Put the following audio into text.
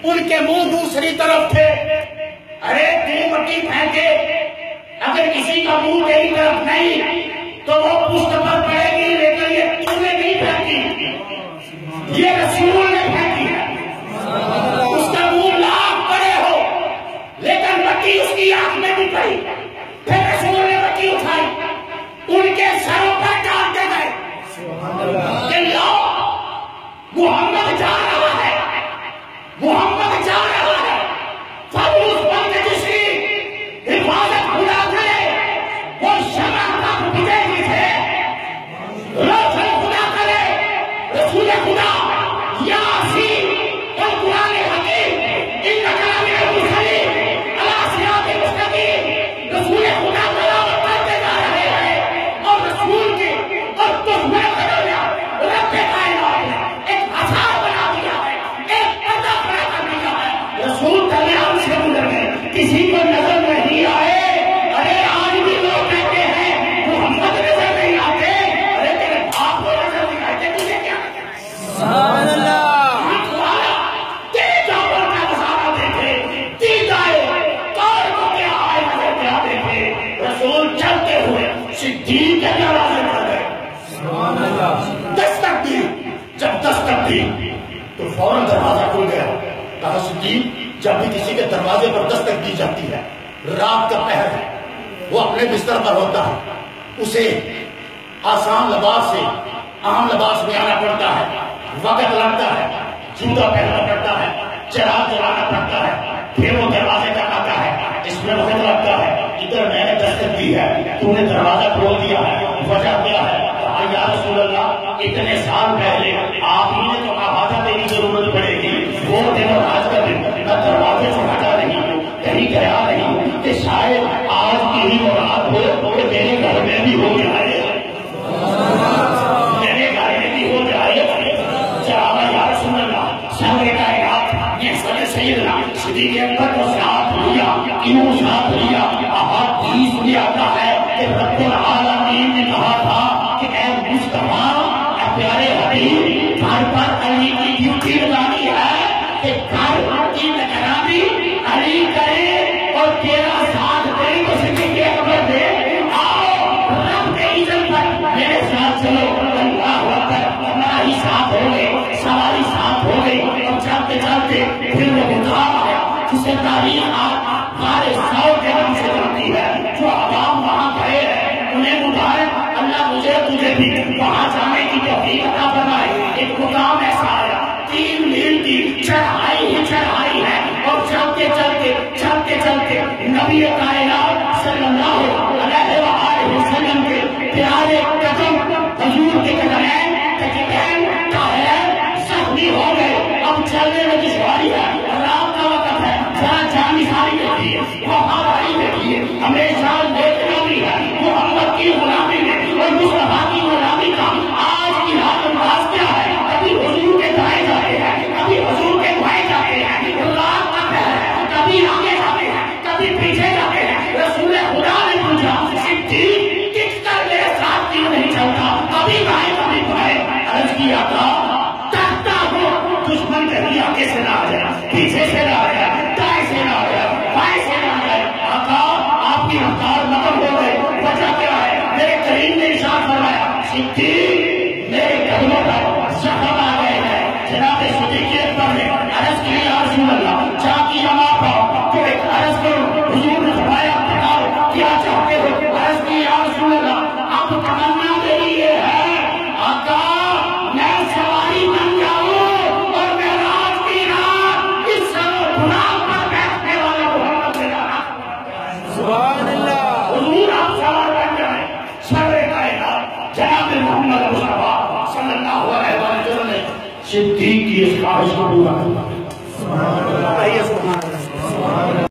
उनके मुंह दूसरी तरफ थे। अरे तू मट्टी फेंके, अगर किसी का मुंह तेरी तरफ नहीं तो वो पुष्ट पर पड़ेगी, लेकिन ये तूने नहीं फेंकी, ये रसूल ने फेंकी है। उसका मुंह लाख पड़े हो, लेकिन मट्टी उसकी आंख में भी पड़ी। फिर रसूल ने मट्टी उठाई, उनके सरों पर डालते गए कि लो मुहम्मद जा रहा है, मुहम्मद जा रहा है। सब उस बंद जिसकी हिफाजत खुदा करे, वो शमा तक बुझेगी थे। रोशन खुदा करे, रसूल खुदा यासीन और कुरान हकीम इन कलाम मुखलिफ अला सिरात मुस्तकीम रसूल खुदा तलावत करते जा रहे हैं। और रसूल की और तुझमें रब के कायनात ने एक आधार बना दिया है, एक पर्दा खड़ा कर दिया है। रसूल कल्याण से गुजर गए, किसी को नजर नहीं आए। अरे आज भी लोग कहते हैं मोहम्मद नजर नहीं आते, अरे तेरे बाप को नजर नहीं आते, तुझे क्या सुभान अल्लाह। तेरे जाबर का नजारा देखे, तीन आए कार को क्या आए, नजर क्या देखे। रसूल चलते हुए सिद्दीक के दरवाजे पर गए, सुभान अल्लाह। दस्तक दी, जब दस्तक दी तो फौरन दरवाजा खुल गया। कहा सिद्दीक, जब भी किसी के दरवाजे पर दस्तक दी जाती है, रात का पहर है, वो अपने बिस्तर पर होता है, उसे आसान लिबास से आम लिबास में आना पड़ता है, वक्त लगता है, जूता पहनना पड़ता है, चिराग जलाना पड़ता है, फिर वो दरवाजे तक आता है, इसमें वक्त लगता है। इधर मैंने दस्तक दी है, तूने दरवाजा खोल दिया है, वजह क्या है? या रसूल अल्लाह, इतने साल पहले आप ही ने तो कहा था तेरी जरूरत पड़ेगी, वो दिन और आज का दिन मैं दरवाजे से हटा रही हूँ, कहीं गया नहीं हूँ कि शायद आज की ही मुराद हो तो मेरे घर में भी हो जाए, मेरे घर में भी हो जाए। जनाब या रसूल अल्लाह, सारे कायनात ये सब सैयदना सिद्दीक़ अकबर को साथ लिया, क्यों साथ लिया? अहादीस में आता है कि रब्बुल आलमीन ने कहा था कि ऐ मुस्तफा, प्यारे हबीब, घर पर अली की ड्यूटी लगानी है कि घर की निगरानी अली करे और तेरा साथ तेरी को सिद्दीक़ अकबर दे। आओ रब के इज़्ज़त पर मेरे साथ चलो, अल्लाहु अकबर। हमारा ही साथ हो गए, सवारी साथ हो गई, और चलते चलते फिर वो मुकाम आया जिसे तारीख हमारे 100 के नाम से जानती है। जो आवाम वहां गए हैं उन्हें मुबारक, अल्लाह मुझे तुझे भी वहां जाने की तौफीक अता फरमाए। एक मुकाम ऐसा आया, 3 मील की चढ़ाई ही चढ़ाई है, और चलते चलते चलते चलते नबी कायनात सल्लल्लाहु अलैहि वसल्लम के प्यारे कदम हुजूर के कदम जख्मी हो गए। अब चलने में दुश्वारी है, रात का वक्त है, जरा जानी सारी रहती है, वहां भाई रहती है, हमेशा देखना भी है मोहम्मद की गुलामी में और मुस्तफा की गुलामी का। आज की रात अंदाज क्या है? कभी हुजूर के दाएं जाते हैं, कभी हुजूर के बाएं जाते हैं, रात का पहर है, कभी आगे जाते हैं, कभी पीछे जाते हैं। रसूल खुदा ने पूछा, सिद्दीक किस कर मेरे साथ क्यों नहीं चलता? कभी बाएं कभी बाएं। अर्ज किया था, तकता हो दुश्मन कहीं आगे से ना आ जाए, पीछे से ना आ जाए, दाएं से ना आ जाए, बाएं से ना आ जाए। आका आपकी रफ्तार नकल हो गई, वजह क्या है? मेरे करीम ने इरशाद फरमाया, सिद्दीक मेरे कदमों पर जख्म आ गए हैं। जनाब सिद्दीक़ अकबर ने अर्ज की, या रसूल अल्लाह, जाकी अमा पाओ तो एक अर्ज करो। हुजूर ने फरमाया, बताओ क्या चाहते हो? अर्ज की, या रसूल अल्लाह, अब तमन्ना मेरी ये है, आका मैं सवारी बन जाऊं और मैं रात की रात इस गुलाम पर बैठने वाला मोहम्मद मेरा सुभान अल्लाह। हुजूर आप सवार बन जाए, सारे कायनात जनाब मोहम्मद मुस्तफा सल्लल्लाहु अलैहि वसल्लम सिद्दीक की इस ख्वाहिश को पूरा करना। सुभान अल्लाह।